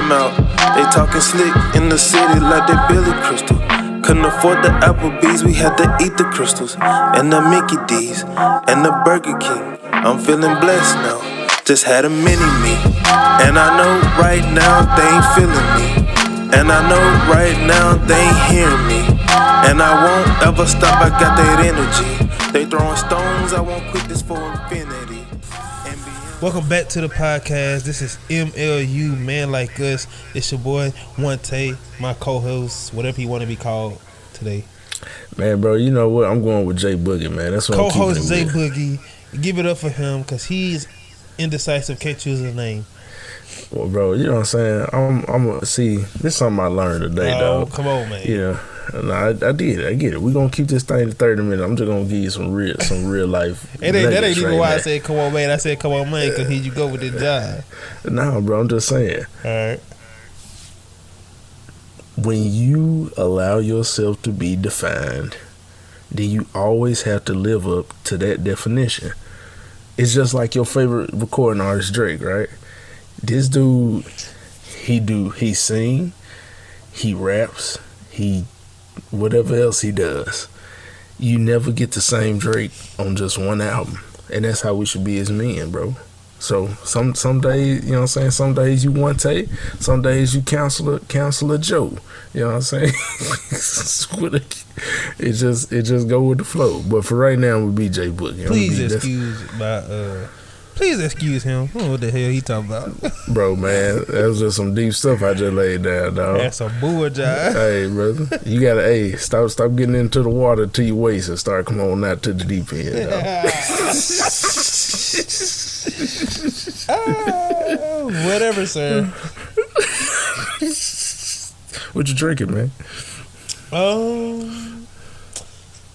I'm out. They talking slick in the city like they Billy Crystal. Couldn't afford the Applebee's, we had to eat the Crystals and the Mickey D's and the Burger King. I'm feeling blessed now, just had a mini-me. And I know right now they ain't feeling me. And I know right now they ain't hearing me. And I won't ever stop, I got that energy. They throwing stones, I won't quit this for infinity. Welcome back to the podcast. This is MLU, Man Like Us. It's your boy, Wante, my co-host, whatever you want to be called today. Man, bro, you know what? I'm going with Jay Boogie, man. That's what co-host I'm Jay keeping it with. Boogie. Give it up for him because he's indecisive, can't choose his name. Well, bro, you know what I'm saying? I'm gonna see. This is something I learned today, dog. Come on, man. Yeah, no, I did. I get it. We're gonna keep this thing to 30 minutes. I'm just gonna give you some real life. That ain't even why I said come on, man. I said come on, man, because here you go with this job. Nah, bro, I'm just saying. All right. When you allow yourself to be defined, then you always have to live up to that definition. It's just like your favorite recording artist, Drake, right? This dude, he sing, he raps, he whatever else he does. You never get the same Drake on just one album, and that's how we should be as men, bro. So some days, you know what I'm saying, some days you Wante, some days you Counselor Joe. You know what I'm saying? it just go with the flow. But for right now, we be Jay Boogie. Please excuse him. I don't know what the hell he talking about. Bro, man, that was just some deep stuff I just laid down, dog. That's some bull jive. Hey, brother, you gotta, stop getting into the water to your waist and start coming on out to the deep end, dog. Whatever, sir. What you drinking, man?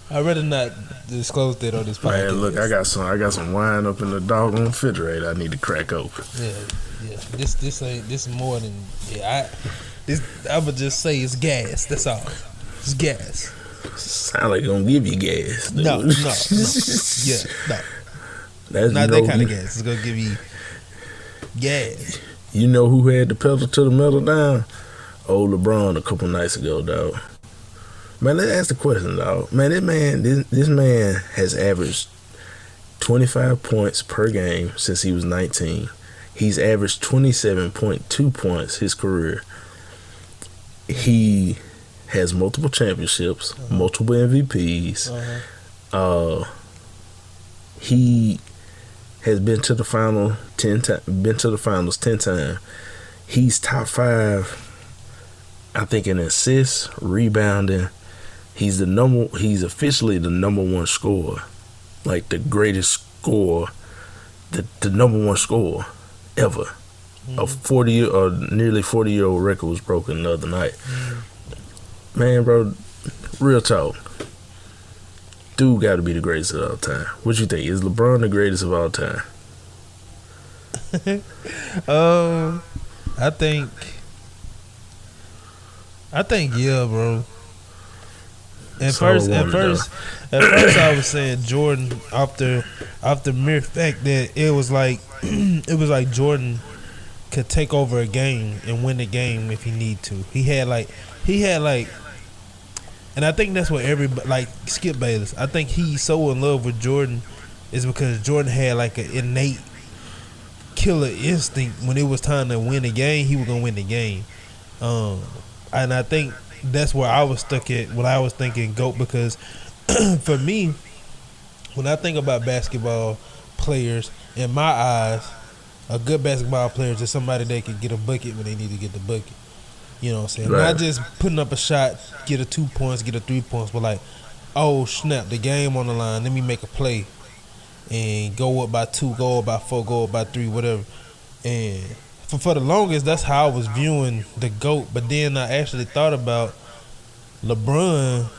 I'd rather not disclose that on this podcast. Man, look, I got some wine up in the doggone refrigerator. I need to crack open. Yeah. This more than I would just say it's gas. That's all. It's gas. Sound like it's gonna give you gas, dude. No. Yeah, no. That's not that kind of gas. It's gonna give you gas. You know who had the pedal to the metal down? Old LeBron a couple nights ago, dog. Man, let's ask the question, dog. Man, this man has averaged 25 points per game since he was 19. He's averaged 27.2 points his career. He has multiple championships, multiple MVPs. He has been to the final 10 times. Been to the finals 10 times. He's top 5, I think, in assists, rebounding. He's officially the number one scorer, like the greatest scorer, the number one scorer ever. A nearly 40-year-old record was broken the other night. Man, bro, real talk. Dude got to be the greatest of all time. What you think? Is LeBron the greatest of all time? I think yeah, bro. At first, I was saying Jordan off the mere fact that it was like Jordan could take over a game and win the game if he need to. He had like, and I think that's what everybody, like Skip Bayless, I think he's so in love with Jordan is because Jordan had like an innate killer instinct. When it was time to win the game, he was gonna win the game. And I think that's where I was stuck at when I was thinking GOAT, because for me, when I think about basketball players, in my eyes, a good basketball player is somebody that can get a bucket when they need to get the bucket. You know what I'm saying? Right. Not just putting up a shot, get a 2 points, get a 3 points, but like, oh snap, the game on the line, let me make a play and go up by 2, go up by 4, go up by 3, whatever. And for the longest, that's how I was viewing the GOAT. But then I actually thought about LeBron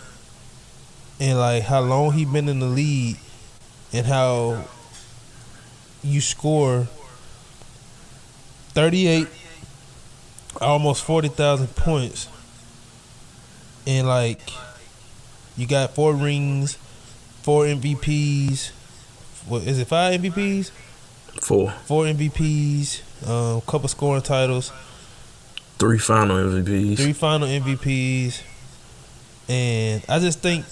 and like how long he been in the league and how you score 38, almost 40,000 points, and like you got 4 rings, 4 MVPs. What is it? 5 MVPs? 4 4 MVPs. Couple scoring titles. 3 final MVPs. 3 final MVPs. And I just think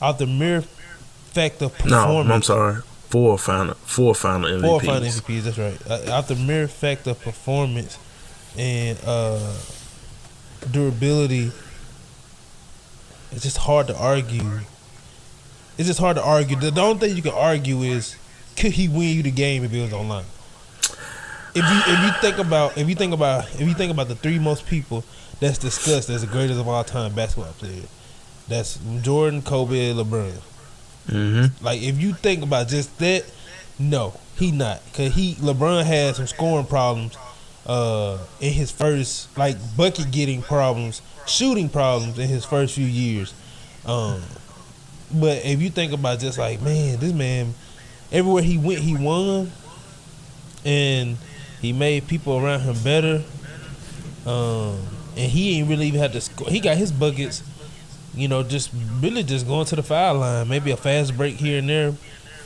out the mere fact of performance. No, I'm sorry. 4 final MVPs. 4 final MVPs, that's right. Out the mere fact of performance and durability, it's just hard to argue. It's just hard to argue. The only thing you can argue is, could he win you the game if it was online? If you think about the 3 most people that's discussed as the greatest of all time basketball players, that's Jordan, Kobe, and LeBron. Mm-hmm. Like, if you think about just that, no, he not, cause LeBron had some scoring problems in his first, like, bucket getting problems, shooting problems in his first few years. But if you think about just like, man, this man, everywhere he went, he won, and he made people around him better. And he ain't really even had to score. He got his buckets, just really just going to the foul line, maybe a fast break here and there.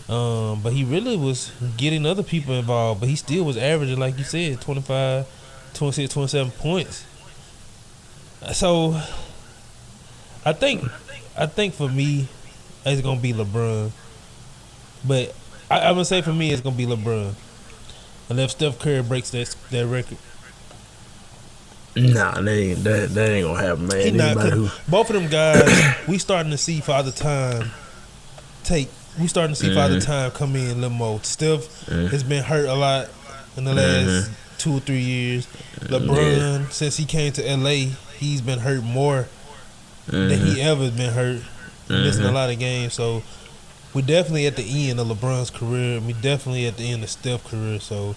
But he really was getting other people involved. But he still was averaging, like you said, 25, 26, 27 points. So I think for me, it's gonna be LeBron. But I'm gonna say for me, it's gonna be LeBron, unless Steph Curry breaks that record. Nah, that ain't gonna happen, man. He not, both of them guys, we starting to see Father Time Father Time come in a little more. Steph has been hurt a lot in the last 2 or 3 years. LeBron, since he came to LA, he's been hurt more than he ever been hurt. Missing a lot of games. So we definitely at the end of LeBron's career. We definitely at the end of Steph's career. So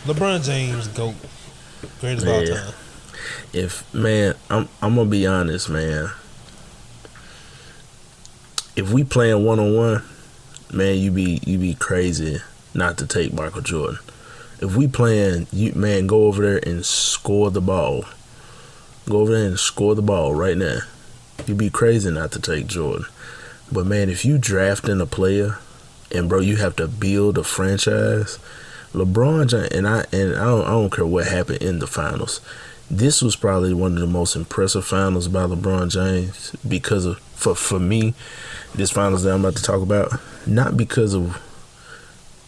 LeBron James, GOAT. Greatest of all time. I'm gonna be honest, man. If we playing 1-on-1, man, you be crazy not to take Michael Jordan. If we playing, go over there and score the ball. Go over there and score the ball right now. You'd be crazy not to take Jordan. But man, if you drafting a player, and bro, you have to build a franchise. LeBron James, and I don't care what happened in the finals. This was probably one of the most impressive finals by LeBron James because of, for me, this finals that I'm about to talk about, not because of,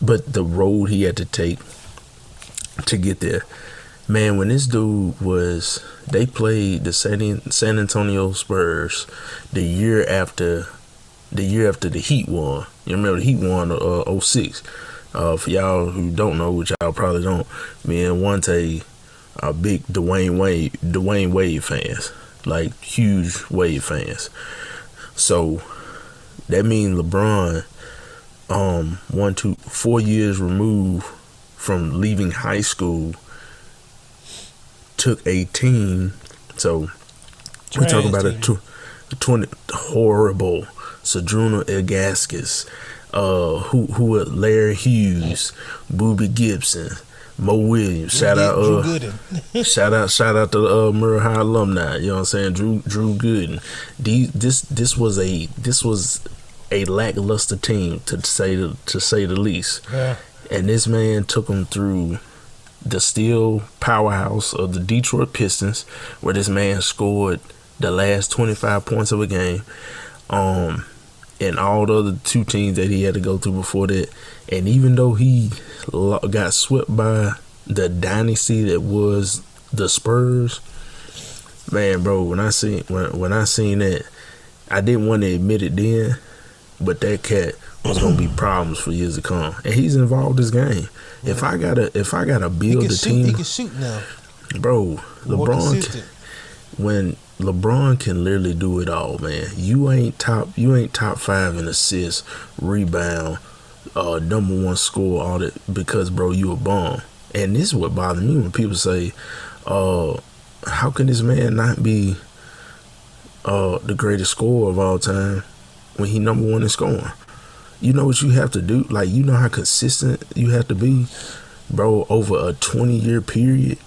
but the road he had to take to get there. Man, when this dude they played the San Antonio Spurs the year after the Heat won. You remember the Heat won 06. For y'all who don't know, which y'all probably don't, me and Wante are big Dwayne Wade fans, like huge Wade fans. So that means LeBron, 4 years removed from leaving high school, took a team. So we talk about a 20 horrible Sadruno Ilgauskas, who are Larry Hughes, Boobie Gibson, Mo Williams. Shout out to Murray High alumni. You know what I'm saying? Drew Gooden. This was a lackluster team to say the least. Yeah. And this man took them through the steel powerhouse of the Detroit Pistons, where this man scored the last 25 points of a game. And all the other 2 teams that he had to go through before that. And even though he got swept by the dynasty that was the Spurs, man, bro, when I seen that, I didn't want to admit it then, but that cat was gonna be problems for years to come. And he's involved in this game. Yeah. If I gotta build a team, he can shoot now, bro. When LeBron can literally do it all, man. You ain't top 5 in assists, rebound, number 1 score, all that, because bro, you a bum. And this is what bothers me when people say, how can this man not be the greatest scorer of all time when he number 1 in scoring? You know what you have to do? Like, you know how consistent you have to be, bro, over a 20-year period.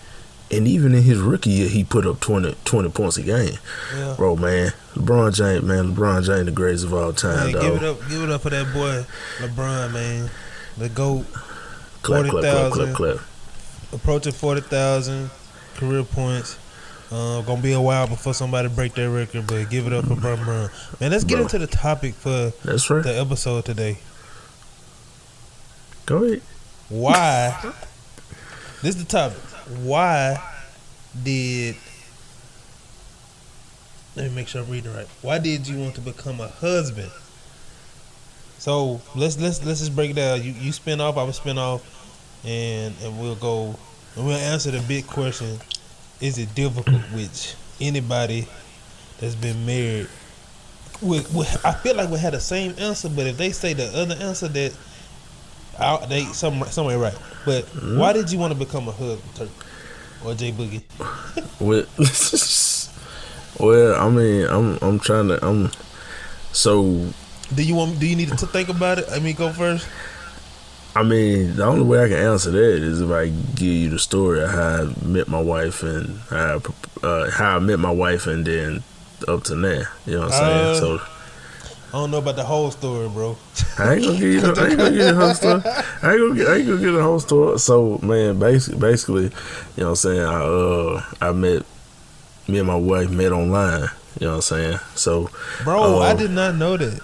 And even in his rookie year, he put up 20 points a game. Yeah. Bro, man. LeBron James, the greatest of all time, man, dog. Give it up for that boy, LeBron, man. The GOAT. Clap. approaching 40,000 career points. Gonna be a while before somebody break their record, but give it up for Brum Brum. Man, let's get into the topic for That's right. the episode today. Go ahead. Why? This is the topic. Why did? Let me make sure I'm reading right. Why did you want to become a husband? So let's just break it down. You spin off, I will spin off, and we'll go and we'll answer the big question: is it difficult with anybody that's been married? I feel like we had the same answer, but if they say the other answer, that they somewhere right. But why did you want to become a husband, Turk or J Boogie? Well, I mean, I'm trying to. So. Do you need to think about it? I mean, go first. I mean, the only way I can answer that is if I give you the story of how I met my wife and how I met my wife and then up to now. You know what I'm saying? So I don't know about the whole story, bro. I ain't gonna give you the whole story. I ain't gonna get the whole story. So man, basically, you know what I'm saying? I met me and my wife met online. You know what I'm saying? So, bro, I did not know that.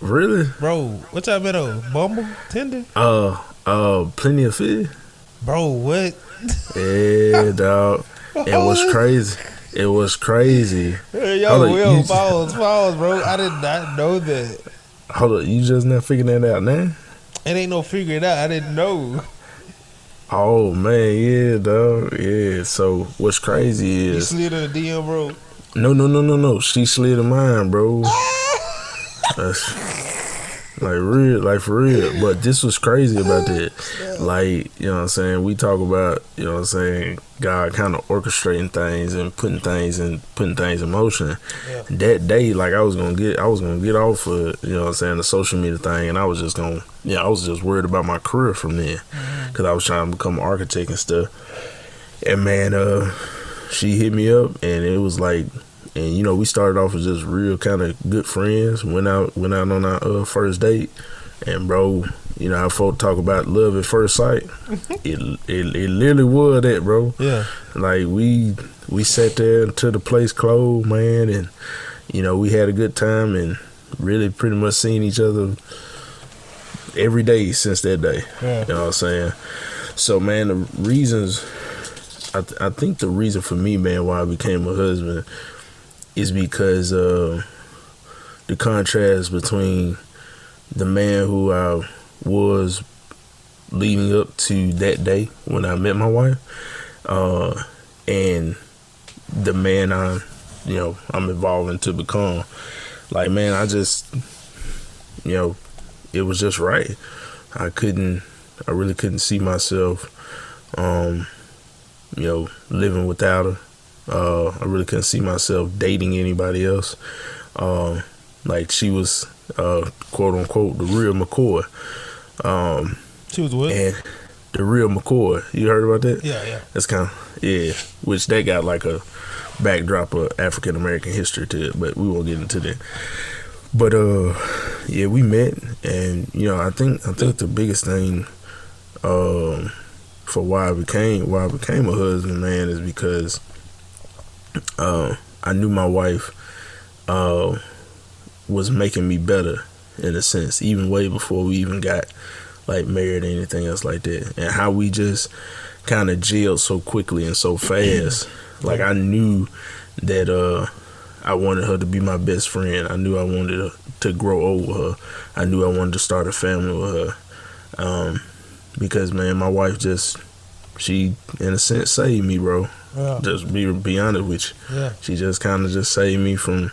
Really? Bro, what y'all met on? Bumble? Tinder? Plenty of Fish. Bro, what? Yeah, dog. It was crazy. Hey, yo, pause, bro. I did not know that. Hold up, you just not figuring that out now? It ain't no figuring it out. I didn't know. Oh man, yeah, dog. Yeah. So what's crazy is you slid in the DM, bro. No. She slid in mine, bro. That's like for real. But this was crazy about that. Like, you know what I'm saying? We talk about, you know what I'm saying, God kind of orchestrating things and putting things in motion. Yeah. That day, like I was gonna get off of, you know what I'm saying, the social media thing, and I was just worried about my career from there, because I was trying to become an architect and stuff. And man, she hit me up, and it was like. And you know, we started off as just real kind of good friends. Went out on our first date, and bro, you know how folks talk about love at first sight. it literally was that, bro. Yeah. Like we sat there until the place closed, man, and you know we had a good time and really pretty much seen each other every day since that day. Yeah. You know what I'm saying? So man, the reasons I think the reason for me, man, why I became a husband is because the contrast between the man who I was leading up to that day when I met my wife, and the man I'm evolving to become. Like, man, I just, you know, it was just right. I really couldn't see myself, you know, living without her. I really couldn't see myself dating anybody else. Like, she was, quote unquote, the real McCoy. She was what? And the real McCoy. You heard about that? Yeah. That's kind of, yeah. Which they got like a backdrop of African American history to it, but we won't get into that. But yeah, we met, and you know, I think the biggest thing, for why I became a husband, man, is because I knew my wife was making me better in a sense, even way before we even got like married or anything else like that, and how we just kind of gelled so quickly and so fast. Like, I knew that I wanted her to be my best friend. I knew I wanted to grow old with her. I knew I wanted to start a family with her, because man, my wife she in a sense saved me, bro. Yeah. Just be honest with you. Yeah. She just kind of just saved me from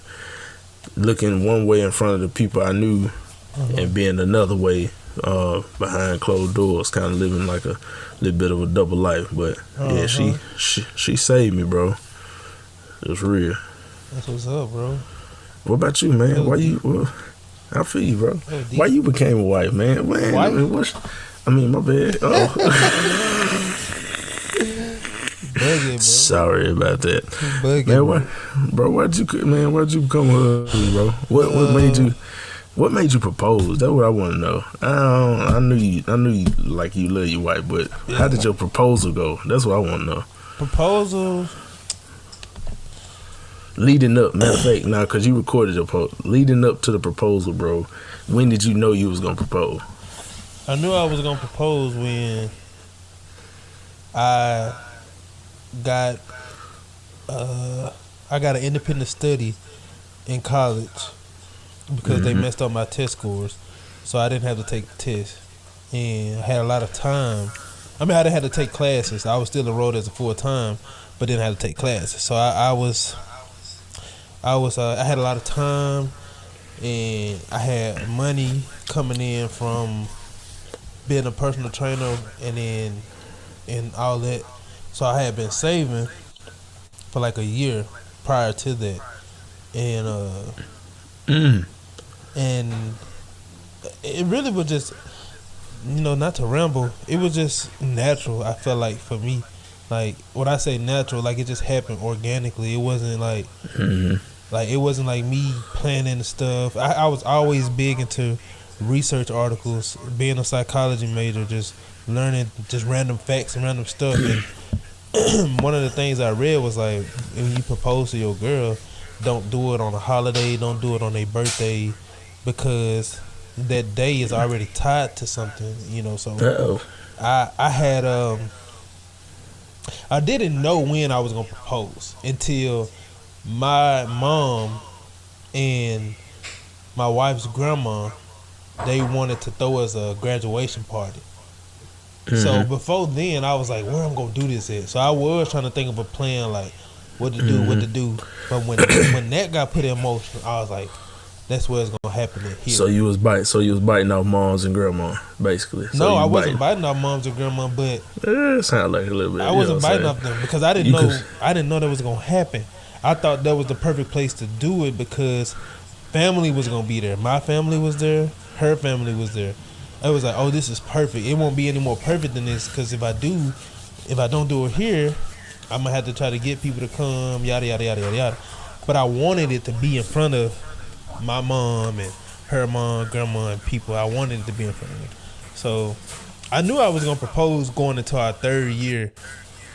looking one way in front of the people I knew, and being another way behind closed doors, kind of living like a little bit of a double life. But yeah, she saved me, bro. It was real. That's what's up, bro. What about you, man? Why you? Well, I feel you, bro. Why you became a wife, man? Man, I mean, my bad. Bugging, bro. Sorry about that. Bugging, man, why'd you become a husband, bro? What made you? What made you propose? That's what I want to know. I knew you like you love your wife, but how did your proposal go? That's what I want to know. Proposal. Leading up, matter of fact, now because you recorded your post, leading up to the proposal, bro. When did you know you was gonna propose? I knew I was gonna propose when I got an independent study in college because they messed up my test scores, so I didn't have to take the test, and I had a lot of time. I mean, I didn't have to take classes. I was still enrolled as a full time, but didn't have to take classes. So I had a lot of time, and I had money coming in from being a personal trainer and all that. So I had been saving for like a year prior to that, and it really was just, not to ramble. It was just natural. I felt like for me, like when I say natural, like it just happened organically. It wasn't like. Like it wasn't like me planning the stuff. I was always big into research articles, being a psychology major, just learning just random facts and random stuff. And one of the things I read was like, when you propose to your girl, don't do it on a holiday, don't do it on a birthday, because that day is already tied to something, So I didn't know when I was gonna propose until my mom and my wife's grandma, they wanted to throw us a graduation party. So before then, I was like, where I'm gonna do this at? So I was trying to think of a plan, like what to do. But when that got put in motion, I was like, that's where it's gonna happen at here. So you was biting off moms and grandma, basically. No, I wasn't biting off moms and grandma, but it sounded like a little bit. I wasn't biting off them because I didn't know that was gonna happen. I thought that was the perfect place to do it because family was going to be there. My family was there. Her family was there. I was like, oh, this is perfect. It won't be any more perfect than this because if I don't do it here, I'm going to have to try to get people to come, yada, yada, yada, yada, yada. But I wanted it to be in front of my mom and her mom, grandma, and people. I wanted it to be in front of them. So I knew I was going to propose going into our third year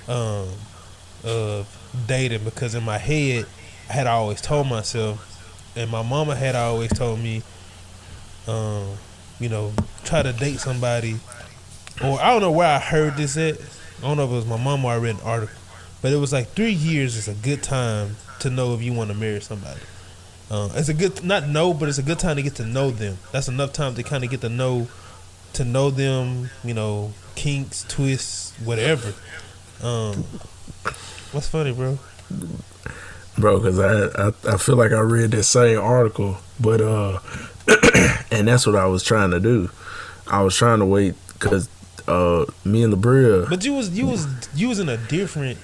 of dating because in my head I had always told myself, and my mama had always told me, try to date somebody, or I don't know where I heard this at. I don't know if it was my mama or I read an article, but it was like 3 years is a good time to know if you want to marry somebody. It's a good, but it's a good time to get to know them. That's enough time to kind of get to know them, kinks, twists, whatever. What's funny, bro? Bro, because I feel like I read that same article, but and that's what I was trying to do. I was trying to wait because me and LaBria. But you was in a different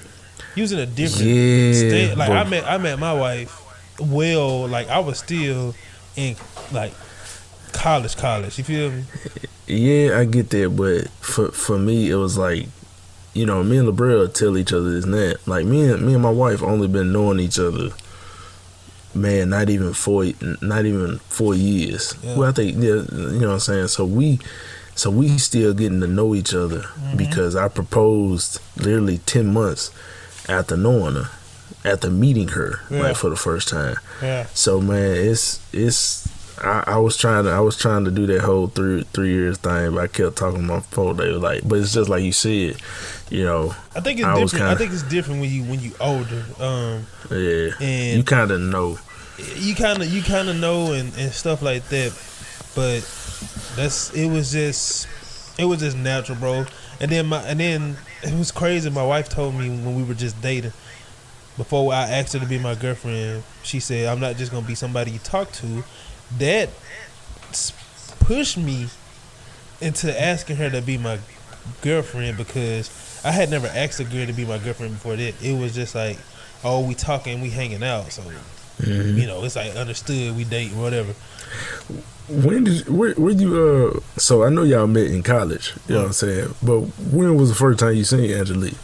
yeah. state. Like I met my wife. Well, like I was still in like college. You feel me? Yeah, I get that, but for me it was like, me and LaBrea tell each other this and that. Like me and my wife only been knowing each other, man, not even 4 years. Yeah. Well, I think you know what I'm saying. So we still getting to know each other because I proposed literally 10 months after knowing her, after meeting her like for the first time. Yeah. So man, it's. I was trying to do that whole 3 years thing, but I kept talking on my phone. They were like, but it's just like you said, I think it's different. I think it's different when you older. Yeah, and you kind of know. You kind of know and stuff like that. But it was just natural, bro. And then it was crazy. My wife told me when we were just dating, before I asked her to be my girlfriend, she said, "I'm not just gonna be somebody you talk to." That pushed me into asking her to be my girlfriend because I had never asked a girl to be my girlfriend before that. It was just like, oh, we talking, we hanging out, so it's like understood, we date, whatever. Where you so I know y'all met in college, you know what I'm saying, but when was the first time you seen Angelique?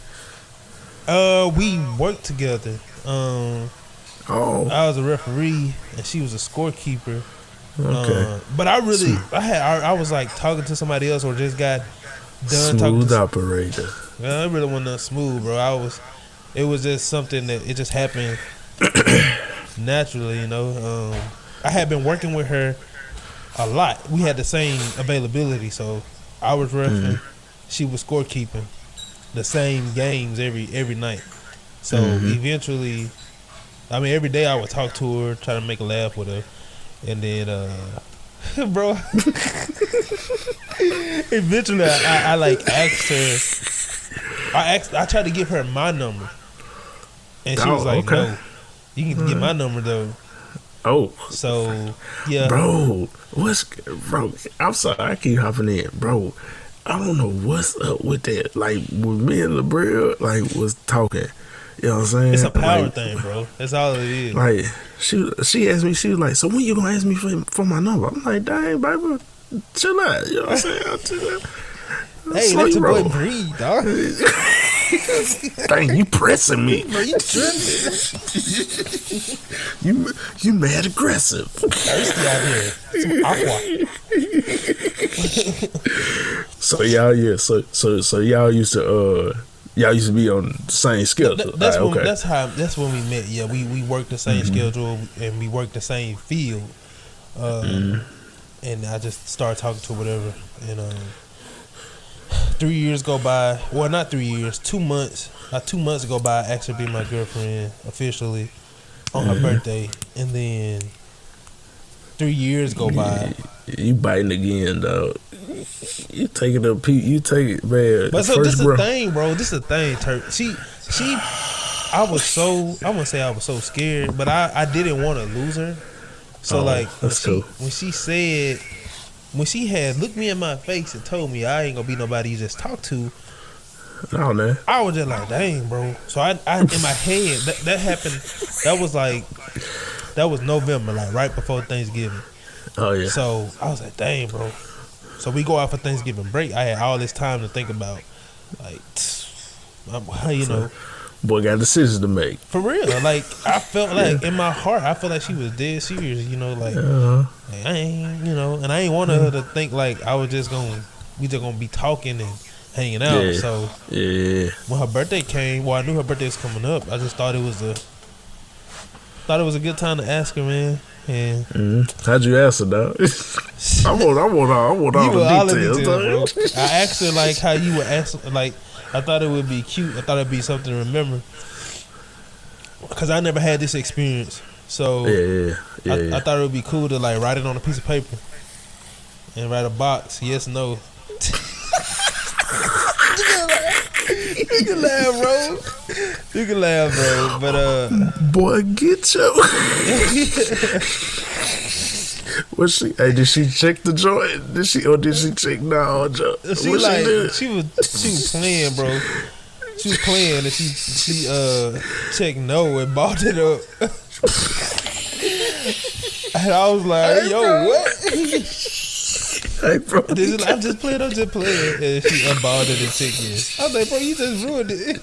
We worked together. I was a referee and she was a scorekeeper. Okay. But I was like talking to somebody else or just got done talking Smooth to operator. I really wasn't that smooth, bro. It was just something that it just happened naturally, you know. I had been working with her a lot. We had the same availability, so I was refing, she was scorekeeping the same games every night. So eventually, I mean, every day I would talk to her, try to make a laugh with her, and then, bro, eventually I like asked her. I tried to give her my number, and she was like, okay. "No, you can get my number though." Oh, So yeah, bro, bro? I'm sorry, I keep hopping in, bro. I don't know what's up with that. Like, when me and LaBrea was talking, you know what I'm saying? it's a power thing, bro. That's all it is. Like, she asked me, she was like, "So when you gonna ask me for my number?" I'm like, "Dang, baby, chill out." You know what I'm saying? I'll chill out. Hey, let your boy breathe, dog. Dang, you pressing me. Bro, you tripping. You mad aggressive. Thirsty out here. Some aqua. So y'all, so y'all used to be on the same schedule. That's Right, when okay. that's when we met. Yeah, we worked the same schedule and we worked the same field. And I just started talking to her, whatever. And 3 years go by. Well, not 3 years. 2 months. 2 months go by. I asked her to be my girlfriend officially on her birthday, and then 3 years go by. You biting again, dog. You taking a peek. You take it, man. But so this is the thing, bro. This is the thing, Turk. I was so, I wouldn't say I was so scared, but I didn't want to lose her. So when she had looked me in my face and told me I ain't gonna be nobody you just talk to, No, man. I was just like, dang, bro. So I in my head that happened. That was November, like right before Thanksgiving. Oh yeah. So I was like, dang, bro. So we go out for Thanksgiving break. I had all this time to think about, like, you know, Boy got decisions to make. for real. Like I felt like in my heart, I felt like she was dead serious. You know, like, like, I ain't, you know, and I ain't want her to think like I was just gonna be talking and hanging out. Yeah. So when her birthday came, well, I knew her birthday was coming up. I just thought it was a good time to ask her, man. And How'd you ask her, dog? I want all the details, bro. dog. I asked her like how you would ask, like I thought it would be cute. I thought it'd be something to remember because I never had this experience. So I thought it would be cool to like write it on a piece of paper and write a box. Yes, no. You can laugh, bro. You can laugh, bro. But Boy, get your. Was she? Hey, did she check the joint? Did she check no joint? she was playing, bro. She was playing and she checked no and bought it up. And I was like, hey, yo, what? Hey, bro. I'm just playing. And she unbought it and checked it. I was like, bro, you just ruined it.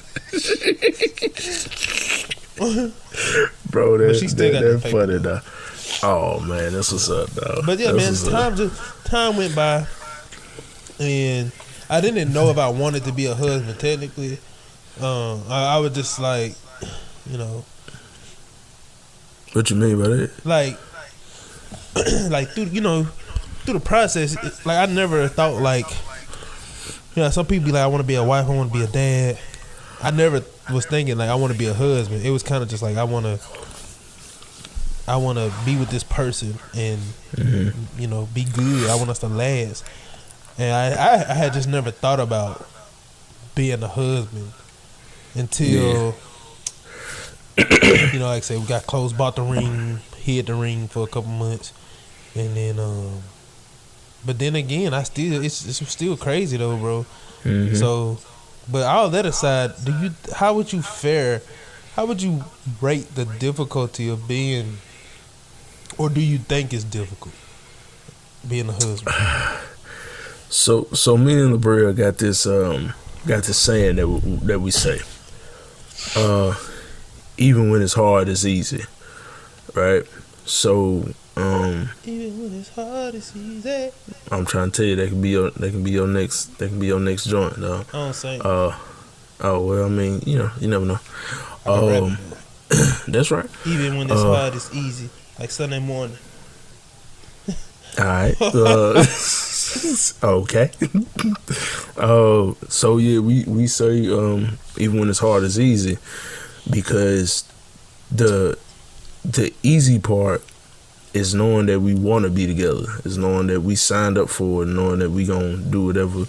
Bro, But she still got that's the funny, paper. though. Oh man, that's what's up, dog. But yeah, That's man, what's up. time went by, and I didn't know if I wanted to be a husband. Technically, I was just like, you know, What you mean by that? like through the process. Like I never thought like, some people be like, I want to be a wife, I want to be a dad. I never was thinking like I want to be a husband. It was kind of just like I want to be with this person and be good. I want us to last. And I had just never thought about being a husband until like I said, we got close, bought the ring, hid the ring for a couple months, and then but then again, it's still crazy though, bro. So, but all that aside, how would you rate the difficulty of being, or do you think it's difficult being a husband? So me and LaBrea got this saying that we say. Even when it's hard, it's easy, right? So Even when it's hard, it's easy. I'm trying to tell you, that can be your next joint, though. I don't sing. Oh well, I mean, you never know. I'm a That's right. Even when it's hard, it's easy. Like Sunday morning. All right. Okay. So yeah, we say even when it's hard, it's easy, because the easy part is knowing that we want to be together. Is knowing that we signed up for it, knowing that we gonna do whatever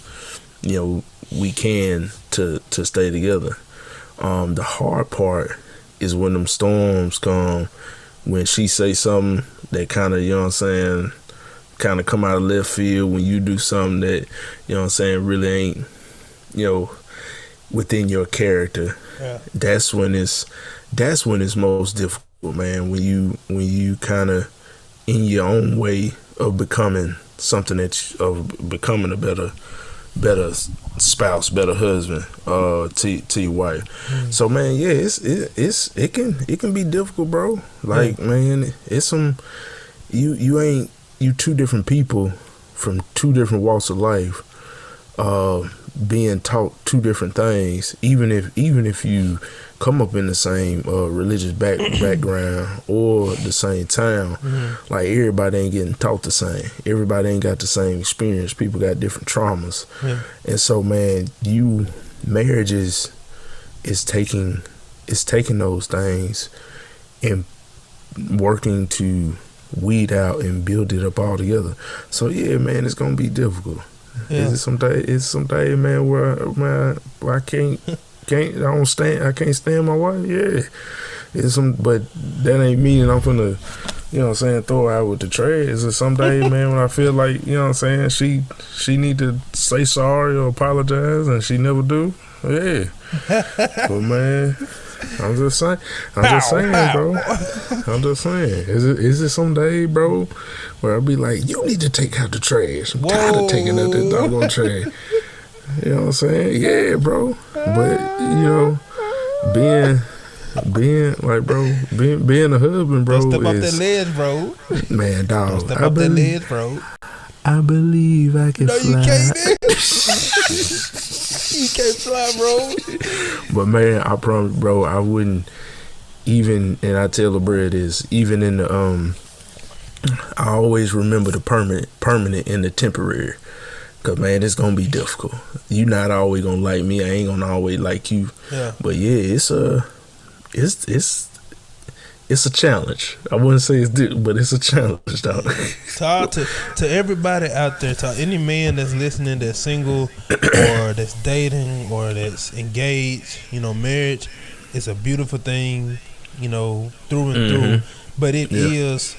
we can to stay together. The hard part is when them storms come, when she say something that kind of, kind of come out of left field, when you do something that, really ain't, within your character. Yeah. That's when it's most difficult, man. When you kind of in your own way of becoming something of becoming a better spouse, better husband to your wife. So man, yeah, it can be difficult, bro. Like man, it's some you two different people from two different walks of life, being taught two different things. Even if you come up in the same religious background or the same town, like everybody ain't getting taught the same. Everybody ain't got the same experience. People got different traumas, and so man, marriage is taking those things and working to weed out and build it up all together. So yeah, man, it's gonna be difficult. Yeah. It's some day, man, where I can't stand my wife. Yeah, but that ain't meaning I'm finna, throw her out with the trash. It's some day, man, when I feel like, she need to say sorry or apologize, and she never do. Yeah, but man, I'm just saying, bro. I'm just saying. Is it some day, bro, where I'll be like, you need to take out the trash. I'm tired of taking out that doggone trash. You know what I'm saying? Yeah, bro. But being like, bro, being a husband, bro, Don't step off that ledge, bro. Man, dog. Don't step off that ledge, bro. I believe I can fly. No, you can't. You can't fly, bro. But man, I promise, bro, I wouldn't even, and I tell the bread is, even in the I always remember the permanent and the temporary. Cause man, it's gonna be difficult. You not always gonna like me. I ain't gonna always like you. Yeah. But yeah, it's a challenge. I wouldn't say but it's a challenge, dog. To everybody out there, to any man that's listening, that's single or that's dating or that's engaged, marriage is a beautiful thing, through and through. But it is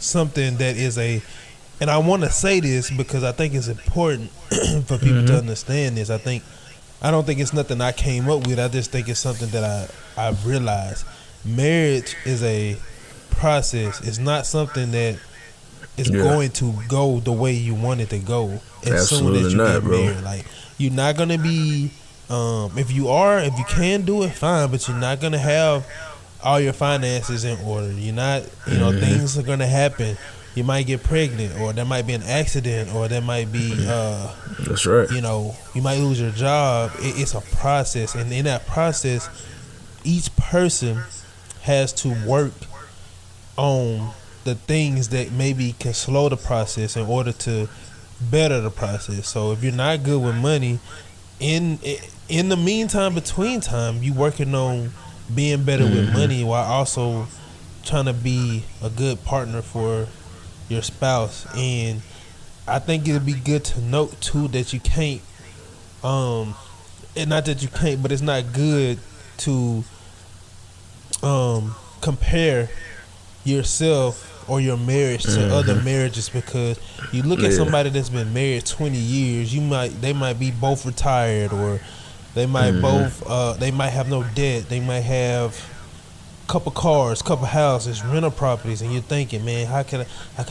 something that is and I want to say this because I think it's important for people to understand this. I don't think it's nothing I came up with. I just think it's something that I've realized. Marriage is a process. It's not something that is going to go the way you want it to go as soon as you get married. Like, you're not gonna be if you can do it, fine, but you're not gonna have all your finances in order. You're not things are gonna happen. You might get pregnant, or there might be an accident, or there might be that's right. You might lose your job. It's a process, and in that process, each person has to work on the things that maybe can slow the process in order to better the process. So if you're not good with money, in the meantime, between time, you working on being better with money while also trying to be a good partner for your spouse. And I think it'd be good to note too that you can't and not that you can't, but it's not good to compare yourself or your marriage to other marriages, because you look at somebody that's been married 20 years, they might be both retired, or they might both they might have no debt, they might have a couple cars, couple houses, rental properties, and you're thinking, man, I can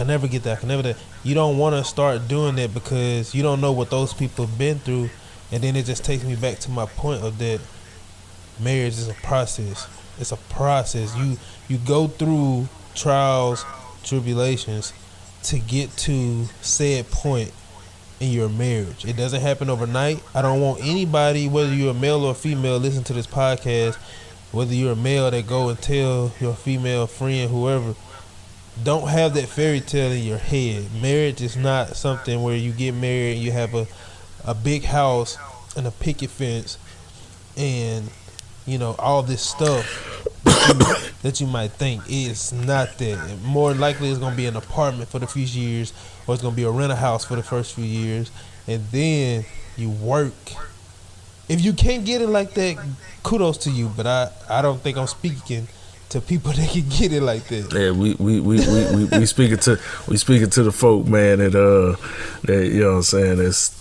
never get that, I can never that. You don't want to start doing that because you don't know what those people have been through. And then it just takes me back to my point of that marriage is a process. It's a process. You go through trials tribulations to get to said point in your marriage. It doesn't happen overnight. I don't want anybody, whether you're a male or a female, listen to this podcast, whether you're a male that go and tell your female friend, whoever, don't have that fairy tale in your head. Marriage is not something where you get married and you have a big house and a picket fence and, you know, all this stuff that you might think. It's not that. More likely it's going to be an apartment for the few years, or it's going to be a rental house for the first few years, and then you work. If you can't get it like that, kudos to you, but I don't think I'm speaking to people that can get it like that. Yeah, we speaking to the folk, man, that you know what I'm saying, that's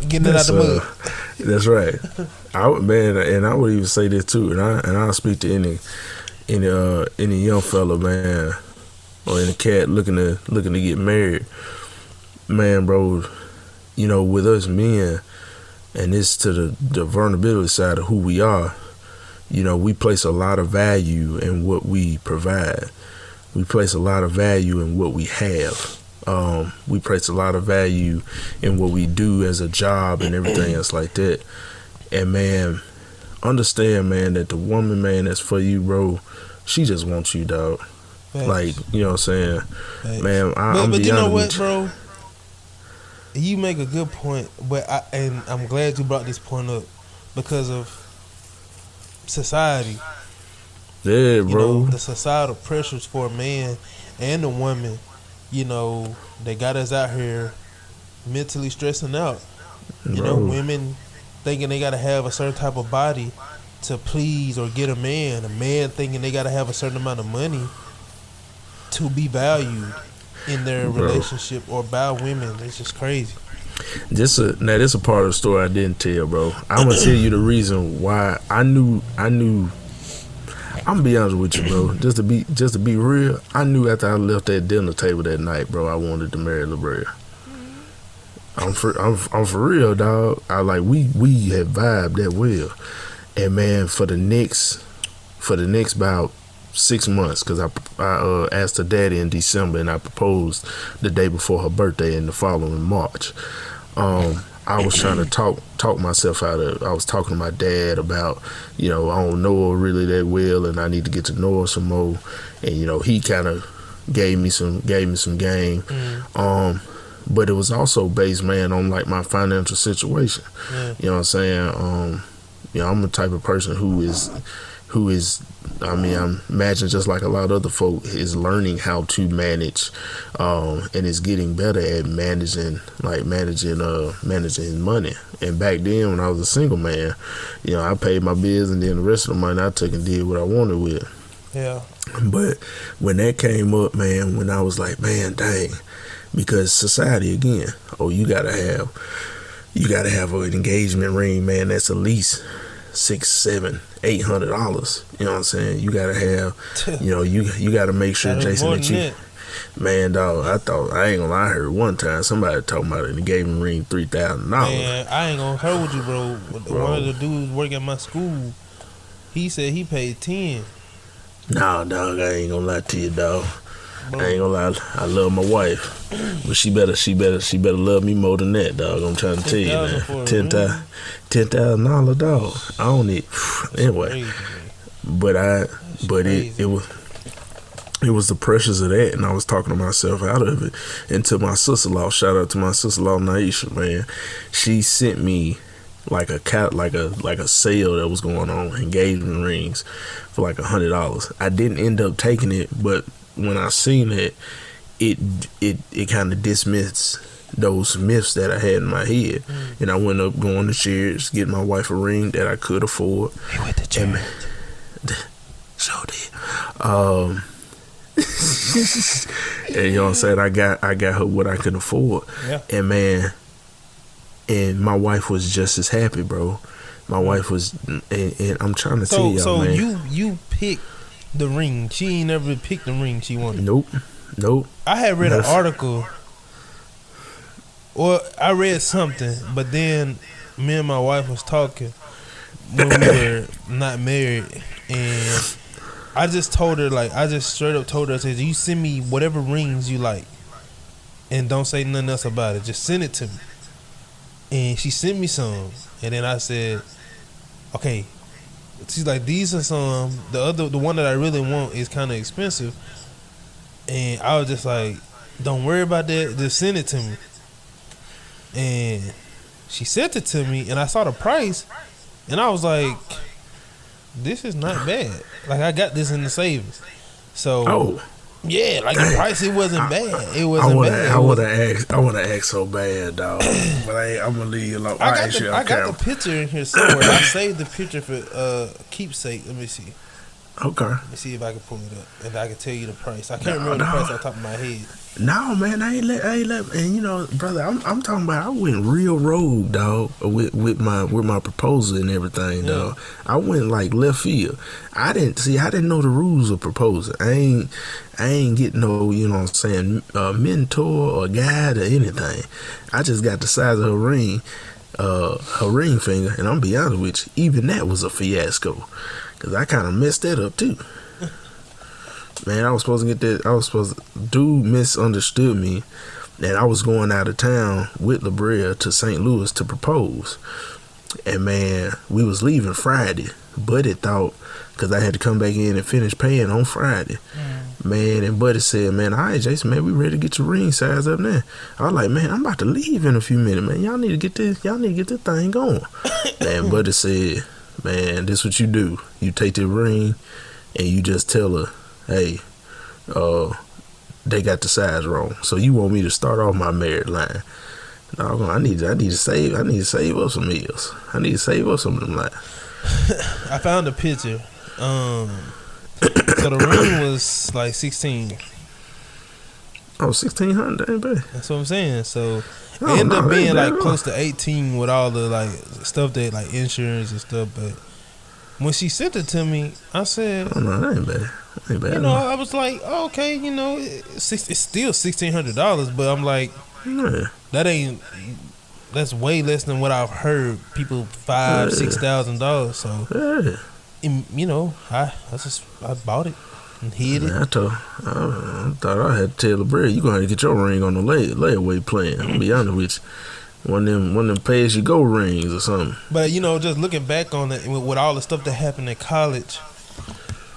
getting it out the mud. That's right. I would even say this too, and I'll speak to any young fella, man, or any cat looking to get married, man, bro. You know, with us men, and it's to the vulnerability side of who we are. You know, we place a lot of value in what we provide. We place a lot of value in what we have. We place a lot of value in what we do as a job and everything else like that. And man, understand, man, that the woman, man, that's for you, bro, she just wants you, dog. Thanks. Like, you know what I'm saying? Thanks. Man, but you know what, bro? You make a good point, but I'm glad you brought this point up because of society. Yeah, bro. You know, the societal pressures for a man and a woman, you know, they got us out here mentally stressing out. You know, women thinking they got to have a certain type of body to please or get a man thinking they got to have a certain amount of money to be valued in their relationship or by women. It's just crazy. Now this a part of the story I didn't tell, bro. I'm gonna tell you the reason why I knew. I'm gonna be honest with you, bro. Just to be real, I knew after I left that dinner table that night, bro, I wanted to marry LaBrea. I'm for real, dog. We had vibed that well, and man, for the next about 6 months, because I asked her daddy in December and I proposed the day before her birthday in the following March. I was trying to talk myself out of it. I was talking to my dad about, you know, I don't know her really that well and I need to get to know her some more. And, you know, he kind of gave me some game. But it was also based, man, on like my financial situation. Yeah. You know what I'm saying? You know, I'm the type of person who is, I mean, I imagine just like a lot of other folk, is learning how to manage, and is getting better at managing his money. And back then, when I was a single man, you know, I paid my bills, and then the rest of the money I took and did what I wanted with. Yeah. But when that came up, man, when I was like, man, dang, because society again, you gotta have an engagement ring, man. That's at least $600, $700, $800. You know what I'm saying? You gotta have, you know, you gotta make sure, Jason, that you, man, dog. I ain't gonna lie. I heard one time somebody talking about an engagement ring $3,000. Man, I ain't gonna hold you, bro. One of the dudes working at my school, he said he paid 10. Nah, dog. I ain't gonna lie to you, dog. Bro. I ain't gonna lie. I love my wife, but she better love me more than that, dog. I'm trying to tell you, man. $10,000, dog. I don't need. Anyway, it was the pressures of that, and I was talking to myself out of it. And to my sister-in-law, shout out to my sister-in-law Naisha, man. She sent me like a sale that was going on, engagement rings for like $100. I didn't end up taking it, but when I seen it kind of dismissed those myths that I had in my head. And I went up going to Cheers, getting my wife a ring that I could afford. He went to Cheers. So did. And you know what I'm saying? I got her what I could afford. Yeah. And man, and my wife was just as happy, bro. My wife was, and I'm trying to tell y'all, man. So you picked the ring. She ain't never picked the ring she wanted. Nope. I had read an article, or I read something, but then me and my wife was talking when we were not married, and I just told her, like, I just straight up told her, I said, you send me whatever rings you like, and don't say nothing else about it. Just send it to me. And she sent me some, and then I said, okay. She's like, these are some. The one that I really want is kind of expensive, and I was just like, don't worry about that. Just send it to me. And she sent it to me, and I saw the price, and I was like, this is not bad. Like, I got this in the savings. So, yeah, like the price, it wasn't bad. It wasn't bad. I would have asked so bad, dog. But I'm gonna leave you alone. I got the picture in here somewhere. I saved the picture for keepsake. Let me see. Okay. Let me see if I can pull it up, and I can tell you the price. I can't remember the price off the top of my head. No, man, I ain't let, and you know, brother, I'm talking about. I went real rogue, dog, with my proposal and everything, dog. I went like left field. I didn't know the rules of proposal. I ain't get no, you know what I'm saying, mentor or guide or anything. I just got the size of her ring finger, and I'm be honest with you, even that was a fiasco, cause I kind of messed that up too. Man, I was supposed to get that. Dude misunderstood me, and I was going out of town with LaBrea to St. Louis to propose. And man, we was leaving Friday. Buddy thought, because I had to come back in and finish paying on Friday. Man, and Buddy said, man, all right, Jason, man, we ready to get your ring size up there. I was like, man, I'm about to leave in a few minutes, man. Y'all need to get this thing going. Man, Buddy said, man, this what you do. You take the ring and you just tell her, hey, they got the size wrong. So you want me to start off my married line? No, I need to save up some meals. I need to save up some of them lines. I found a picture. So the ring was like 16. Oh, 1,600, ain't bad. That's what I'm saying. So it ended up being like close to 18 with all the like stuff that like insurance and stuff. But when she sent it to me, I said, oh no, that ain't bad. Ain't bad. You know, I was like, oh, okay, you know, it's still $1,600, but I'm like, that's way less than what I've heard people $5,000-$6,000. So, you know, I bought it and hid it. I thought I had to tell LaBrea, you gonna have to get your ring on the layaway plan. I'll be honest with you. One of them pay as you go rings or something. But you know, just looking back on it with all the stuff that happened in college,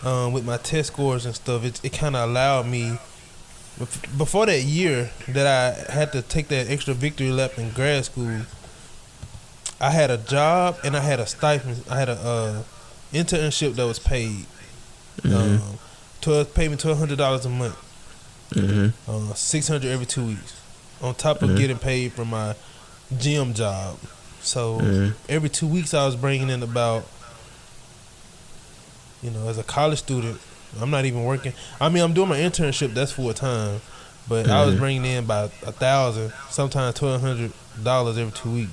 with my test scores and stuff, it kind of allowed me. Before that year that I had to take that extra victory lap in grad school, I had a job and I had a stipend. I had a internship that was paid. Paid me $1,200 a month. $600 every 2 weeks, on top of getting paid for my gym job. So every 2 weeks I was bringing in about, you know, as a college student, I'm not even working. I mean, I'm doing my internship, that's full time, but I was bringing in about $1,000, sometimes $1,200 every 2 weeks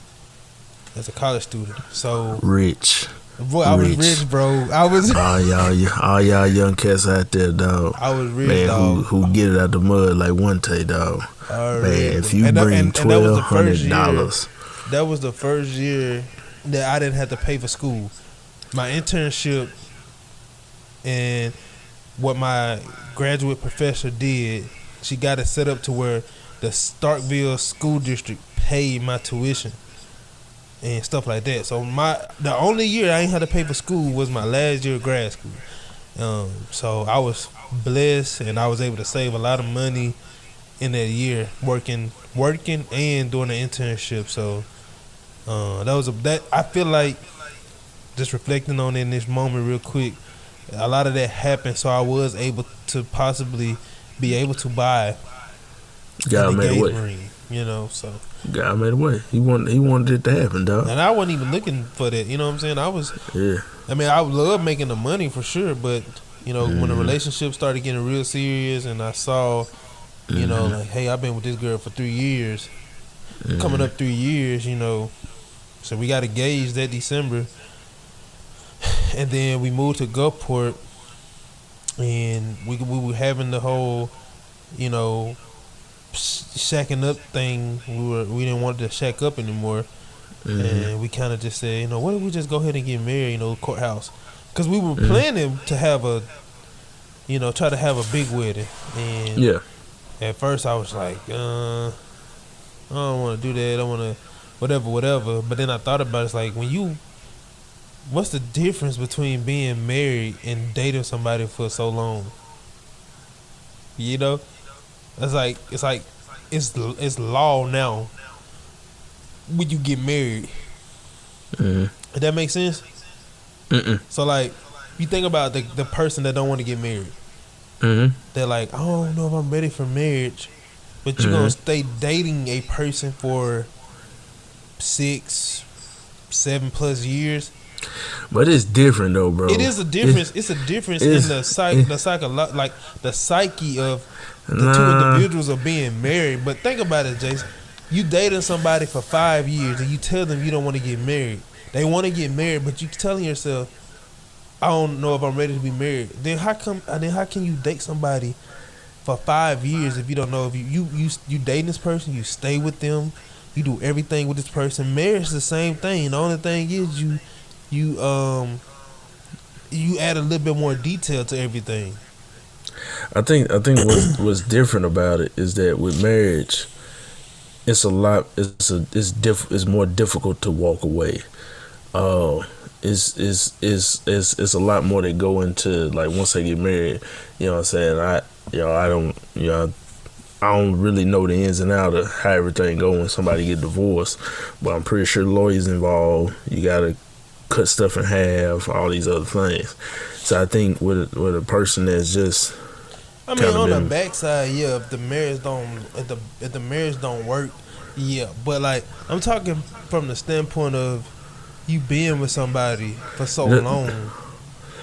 as a college student. So rich. Boy, I was rich, bro. I was all y'all young cats out there, dog. I was rich, man, dog. Who get it out the mud like one day, dog. Man, if you bring $1,200, that was the first year that I didn't have to pay for school. My internship and what my graduate professor did, she got it set up to where the Starkville school district paid my tuition and stuff like that. So the only year I ain't had to pay for school was my last year of grad school. So I was blessed, and I was able to save a lot of money in that year working and doing an internship. So I feel like, just reflecting on it in this moment real quick, a lot of that happened, so I was able to possibly be able to buy God made a way. Ring, you know. So God made a way. He wanted it to happen, dog. And I wasn't even looking for that. You know what I'm saying? I mean, I love making the money for sure, but you know, when the relationship started getting real serious, and I saw, you know, like, hey, I've been with this girl for 3 years, coming up 3 years, you know, so we got engaged that December. And then we moved to Gulfport, and we were having the whole, you know, shacking up thing. We didn't want to shack up anymore, and we kind of just said, you know, what if we just go ahead and get married, you know, courthouse, because we were planning to have a try to have a big wedding. And Yeah. at first I was like, I don't want to do that. I want to whatever. But then I thought about it. It's like what's the difference between being married and dating somebody for so long? You know, it's law now when you get married. Mm-hmm. Does that make sense? Mm-mm. So like, you think about the person that don't want to get married. Mm-hmm. They're like, I don't know if I'm ready for marriage, but you're gonna stay dating a person for 6, 7+ years. But it's different though, bro. It is a difference. It's a difference in the psyche of the two individuals of being married. But think about it, Jason. You dating somebody for 5 years and you tell them you don't want to get married. They want to get married, but you telling yourself, I don't know if I'm ready to be married. Then how can you date somebody for 5 years if you don't know if you dating this person, you stay with them, you do everything with this person. Marriage is the same thing. The only thing is you add a little bit more detail to everything. I think what's different about it is that with marriage, it's more difficult to walk away. It's a lot more that go into, like, once they get married. You know what I'm saying? I don't really know the ins and outs of how everything go when somebody get divorced, but I'm pretty sure lawyers involved. You gotta cut stuff in half, all these other things. So I think with a person that's just, I mean, on the backside, yeah, if the marriage don't work, yeah. But like, I'm talking from the standpoint of you being with somebody for so long.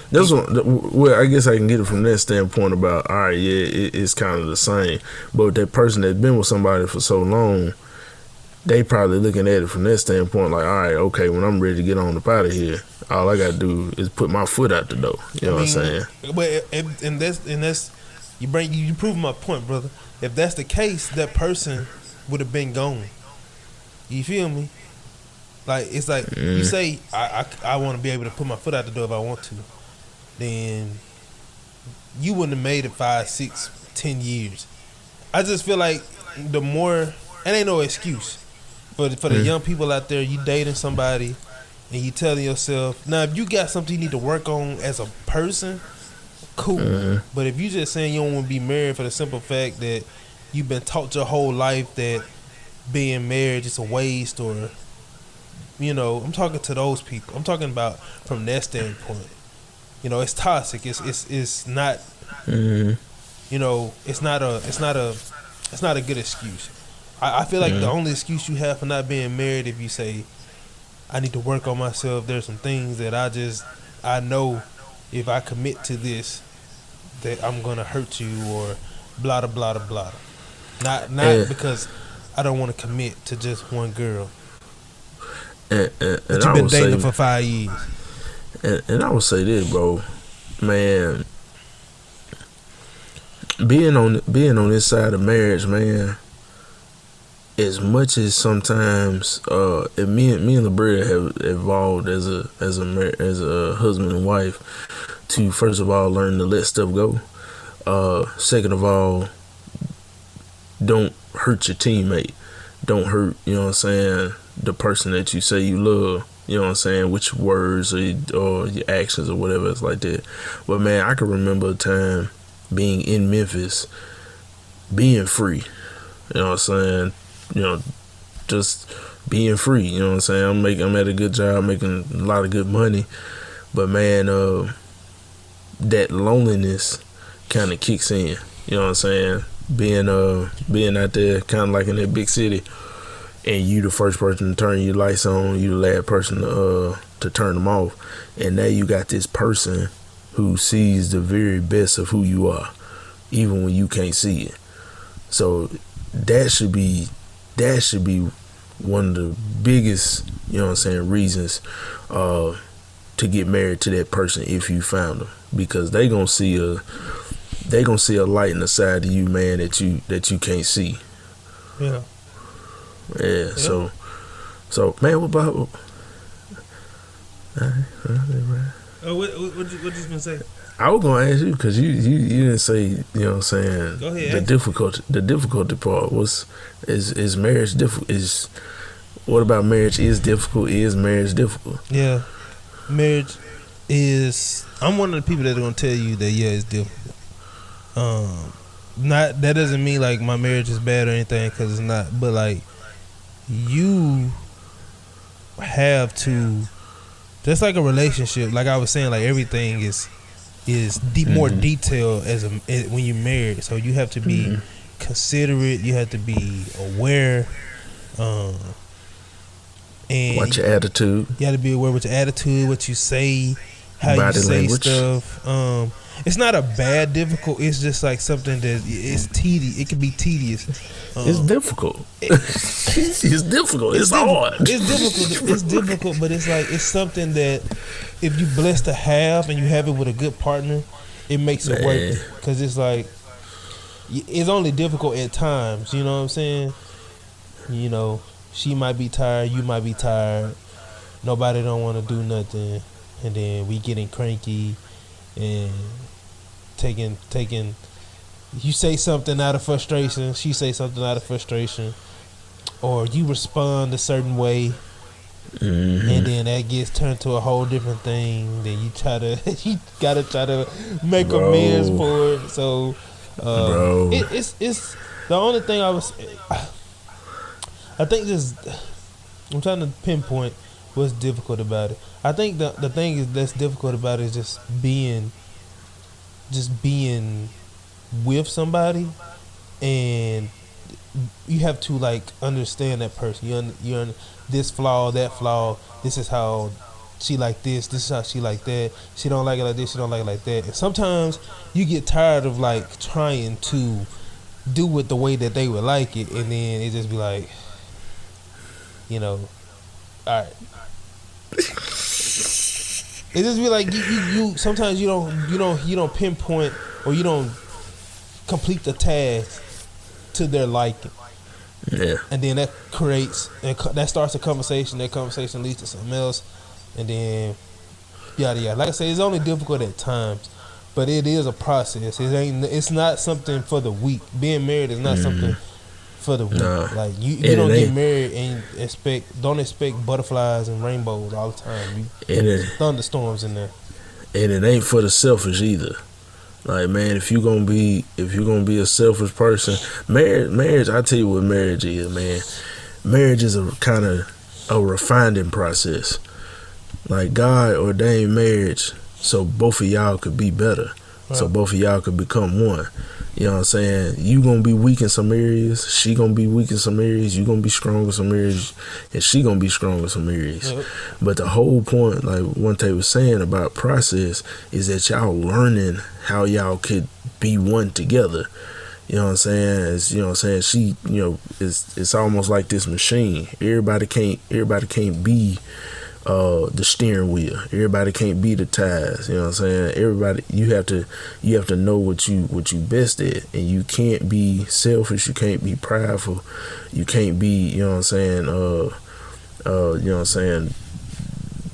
That's well, I guess I can get it from that standpoint about, all right, yeah, it's kind of the same. But that person that's been with somebody for so long, they probably looking at it from that standpoint, like, all right, okay, when I'm ready to get on up out of here, all I got to do is put my foot out the door. You know what I'm saying? But and that's you prove my point, brother. If that's the case, that person would have been gone. You feel me? Like, it's like you say, I want to be able to put my foot out the door if I want to. Then you wouldn't have made it 5, 6, 10 years. I just feel like the more, it ain't no excuse for the young people out there. You dating somebody and you telling yourself, now if you got something you need to work on as a person, cool. But if you just saying you don't want to be married for the simple fact that you've been taught your whole life that being married is a waste, or I'm talking to those people. I'm talking about from that standpoint. It's toxic. It's not. It's not a good excuse. I feel like the only excuse you have for not being married, if you say, I need to work on myself. There's some things that I know if I commit to this, that I'm gonna hurt you, or blah blah blah blah. Not because I don't want to commit to just one girl. And you've been dating for 5 years. And I would say this, bro, man. Being on this side of marriage, man. As much as sometimes, me and LaBrea have evolved as a husband and wife to, first of all, learn to let stuff go. Second of all, don't hurt your teammate. Don't hurt, the person that you say you love. You know what I'm saying? With your words or your actions or whatever. It's like that. But man, I can remember a time being in Memphis, being free. You know what I'm saying? Just being free. You know what I'm saying? I'm at a good job, making a lot of good money. But man, that loneliness kind of kicks in. You know what I'm saying? Being out there, kind of like in that big city, and you the first person to turn your lights on, you the last person to turn them off, and now you got this person who sees the very best of who you are, even when you can't see it. So that should be one of the biggest, reasons to get married to that person if you found them, because they gonna see a light in the side of you, man, that you can't see. Yeah. Yeah. So man, what about? Oh, what you gonna say? I was gonna ask you because you didn't say, you know what I'm saying. Go ahead. The difficulty part was is marriage difficult? Is what about marriage is difficult? Is marriage difficult? Yeah, marriage is. I'm one of the people that are gonna tell you that it's difficult. Not that doesn't mean like my marriage is bad or anything, because it's not. But like you have to, just like a relationship. Like I was saying, like everything is more detailed when you're married. So you have to be considerate. You have to be aware. And watch your attitude. You have to be aware with your attitude, what you say, how Body you say language. stuff. It's not a bad difficult. It's just like something that it's tedious. It can be tedious. It's difficult. It's difficult. It's hard. It's difficult. It's difficult, but it's like it's something that if you blessed to have and you have it with a good partner, it makes it worth it. Because it's like it's only difficult at times. You know what I'm saying? You know, she might be tired. You might be tired. Nobody don't want to do nothing, and then we getting cranky and taking. You say something out of frustration. She say something out of frustration, or you respond a certain way, and then that gets turned to a whole different thing. Then you gotta try to make amends for it. So, it's the only thing I think I'm trying to pinpoint what's difficult about it. I think the thing that's difficult about it is just being with somebody, and you have to like understand that person. You're this flaw, that flaw. This is how she like this. This is how she like that. She don't like it like this. She don't like it like that. And sometimes you get tired of like trying to do it the way that they would like it, and then it just be like, you know, all right. It just be like you sometimes you don't pinpoint or you don't complete the task to their liking. Yeah. And then that starts a conversation. That conversation leads to something else, and then yada yada. Like I say, it's only difficult at times, but it is a process. It's not something for the weak. Being married is not something for the weak. Nah. Like you don't get married and don't expect butterflies and rainbows all the time. Thunderstorms in there. And it ain't for the selfish either. Like, man, if you gonna be a selfish person, marriage. I tell you what marriage is, man. Marriage is a kind of a refining process. Like God ordained marriage so both of y'all could be better, so both of y'all could become one. You know what I'm saying? You gonna be weak in some areas, she gonna be weak in some areas, you gonna be strong in some areas, and she gonna be strong in some areas. Yep. But the whole point, like one thing was saying about process, is that y'all learning how y'all could be one together. You know what I'm saying? It's, you know what I'm saying? She, you know, it's almost like this machine. Everybody can't be the steering wheel. Everybody can't be the tires. You know what I'm saying? Everybody, you have to know what you best at, and you can't be selfish. You can't be prideful. You can't be, you know what I'm saying? You know what I'm saying?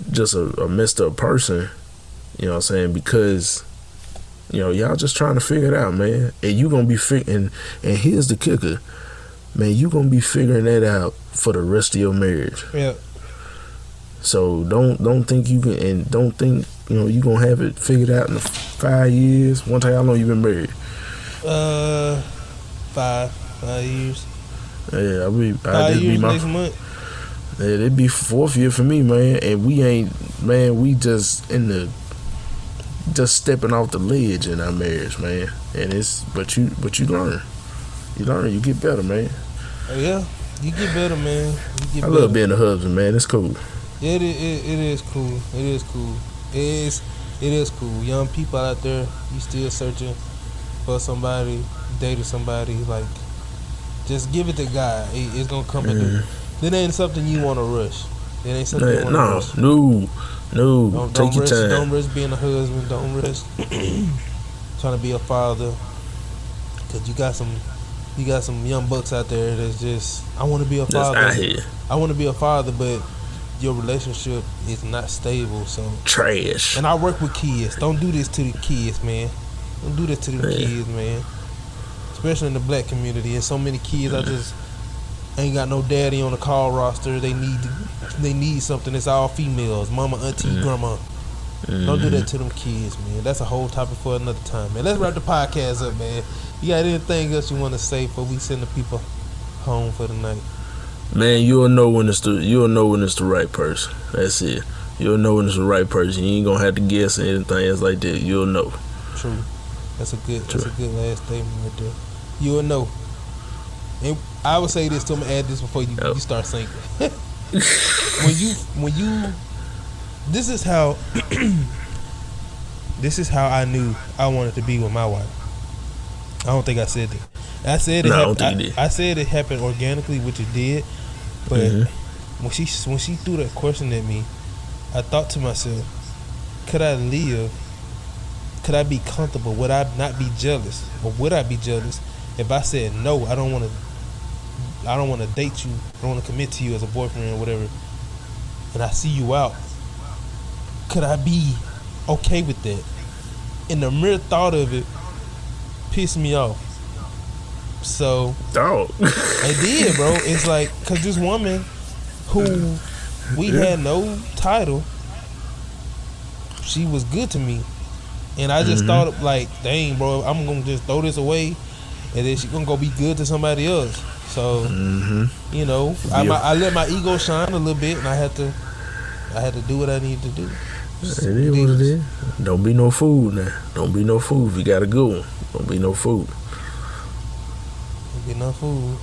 Just a messed up person. You know what I'm saying? Because, you know, y'all just trying to figure it out, man. And you gonna be figuring. And here's the kicker, man. You gonna be figuring that out for the rest of your marriage. Yeah. So don't think you can, and don't think, you know, you gonna have it figured out in 5 years. One time, how long you been married? 5 years. Yeah, I 5 years next month. Yeah, it'd be 4th year for me, man. And we ain't, man. We just stepping off the ledge in our marriage, man. And but you learn, you get better, man. Yeah, you get better, man. I love being a husband, man. It's cool. It is cool. It is cool. Young people out there, you still searching for somebody, dating somebody, like, just give it to God. It's gonna come in. It ain't something you want to rush. It ain't something you want to rush. No. Take your time. Don't rush being a husband. Don't rush trying to be a father. Cause you got some young bucks out there that's just, I want to be a father. That's out here. I want to be a father, but your relationship is not stable. So Trash. and I work with kids. Don't do this to the kids, man. Don't do this to the kids, man. Especially in the black community. There's so many kids. I just ain't got no daddy on the call roster. They need something. It's all females. Mama, auntie, grandma. Don't do that to them kids, man. That's a whole topic for another time, man. Let's wrap the podcast up, man. You got anything else you want to say before we send the people home for the night? Man, you'll know when it's the right person. That's it. You'll know when it's the right person. You ain't gonna have to guess or anything else like that. You'll know. True. That's a good last statement right there. You'll know. And I would say this to him, add this before you start singing. when you this is how I knew I wanted to be with my wife. I don't think I said that. I said it. I said it happened organically, which it did. But when she threw that question at me, I thought to myself, could I live? Could I be comfortable? Would I not be jealous? Or would I be jealous if I said no? I don't want to date you. I don't want to commit to you as a boyfriend or whatever. And I see you out. Could I be okay with that? And the mere thought of it pissed me off. So it did, bro. It's like, cause this woman who we had no title, she was good to me, and I just thought like, dang, bro, I'm gonna just throw this away, and then she gonna go be good to somebody else. So you know, I let my ego shine a little bit, and I had to do what I needed to do. It is what it is. Don't be no fool now. Don't be no fool. If you got a good one, don't be no fool. Don't be no fool.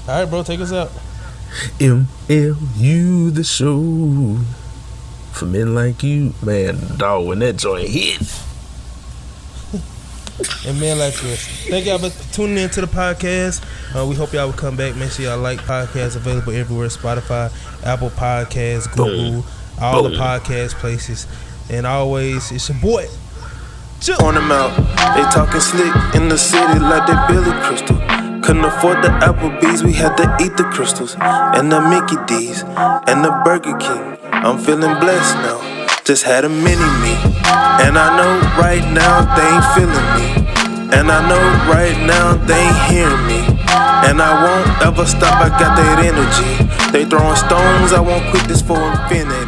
All right, bro, take us out. MLU the show for men like you, man. Dog, when that joint hit. And men like us. Thank y'all for tuning in to the podcast. We hope y'all will come back. Make sure y'all like podcasts available everywhere. Spotify, Apple Podcasts, Google, all the podcast places. And always, it's your boy. On them out, they talking slick in the city like they Billy Crystal. Couldn't afford the Applebee's, we had to eat the crystals. And the Mickey D's, and the Burger King. I'm feeling blessed now. Just had a mini-me. And I know right now they ain't feeling me. And I know right now they ain't hearing me. And I won't ever stop, I got that energy. They throwing stones, I won't quit this for infinity.